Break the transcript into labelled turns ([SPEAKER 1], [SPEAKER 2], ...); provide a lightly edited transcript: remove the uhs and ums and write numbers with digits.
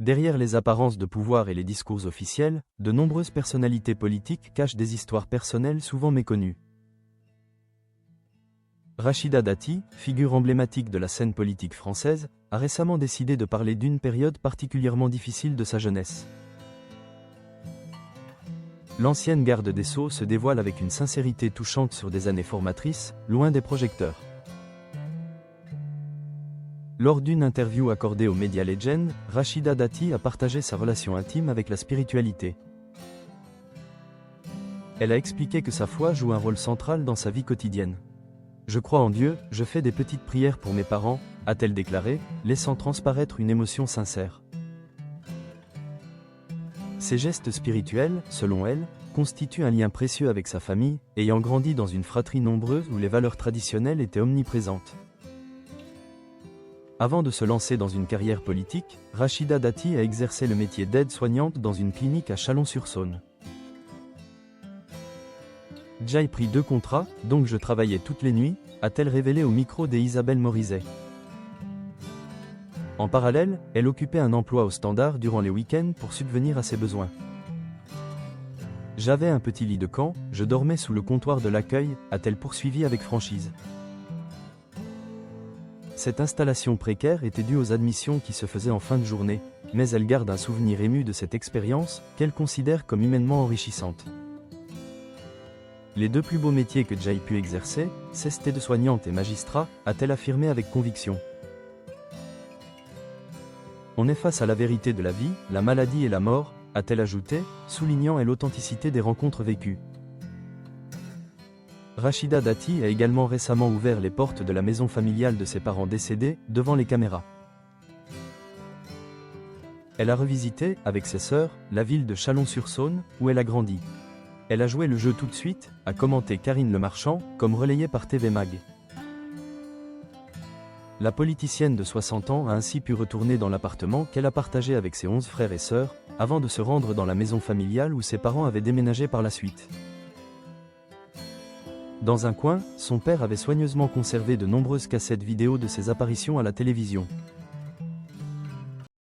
[SPEAKER 1] Derrière les apparences de pouvoir et les discours officiels, de nombreuses personnalités politiques cachent des histoires personnelles souvent méconnues. Rachida Dati, figure emblématique de la scène politique française, a récemment décidé de parler d'une période particulièrement difficile de sa jeunesse. L'ancienne garde des Sceaux se dévoile avec une sincérité touchante sur des années formatrices, loin des projecteurs. Lors d'une interview accordée au Media Legend, Rachida Dati a partagé sa relation intime avec la spiritualité. Elle a expliqué que sa foi joue un rôle central dans sa vie quotidienne. « Je crois en Dieu, je fais des petites prières pour mes parents », a-t-elle déclaré, laissant transparaître une émotion sincère. Ces gestes spirituels, selon elle, constituent un lien précieux avec sa famille, ayant grandi dans une fratrie nombreuse où les valeurs traditionnelles étaient omniprésentes. Avant de se lancer dans une carrière politique, Rachida Dati a exercé le métier d'aide-soignante dans une clinique à Chalon-sur-Saône. J'ai pris 2 contrats, donc je travaillais toutes les nuits, a-t-elle révélé au micro d'Isabelle Morizet. En parallèle, elle occupait un emploi au Standard durant les week-ends pour subvenir à ses besoins. J'avais un petit lit de camp, je dormais sous le comptoir de l'accueil, a-t-elle poursuivi avec franchise. Cette installation précaire était due aux admissions qui se faisaient en fin de journée, mais elle garde un souvenir ému de cette expérience, qu'elle considère comme humainement enrichissante. Les 2 plus beaux métiers que j'ai pu exercer, c'est de soignante et magistrat, a-t-elle affirmé avec conviction. On est face à la vérité de la vie, la maladie et la mort, a-t-elle ajouté, soulignant l'authenticité des rencontres vécues. Rachida Dati a également récemment ouvert les portes de la maison familiale de ses parents décédés, devant les caméras. Elle a revisité, avec ses sœurs, la ville de Chalon-sur-Saône, où elle a grandi. Elle a joué le jeu tout de suite, a commenté Karine Le Marchand, comme relayé par TV Mag. La politicienne de 60 ans a ainsi pu retourner dans l'appartement qu'elle a partagé avec ses 11 frères et sœurs, avant de se rendre dans la maison familiale où ses parents avaient déménagé par la suite. Dans un coin, son père avait soigneusement conservé de nombreuses cassettes vidéo de ses apparitions à la télévision.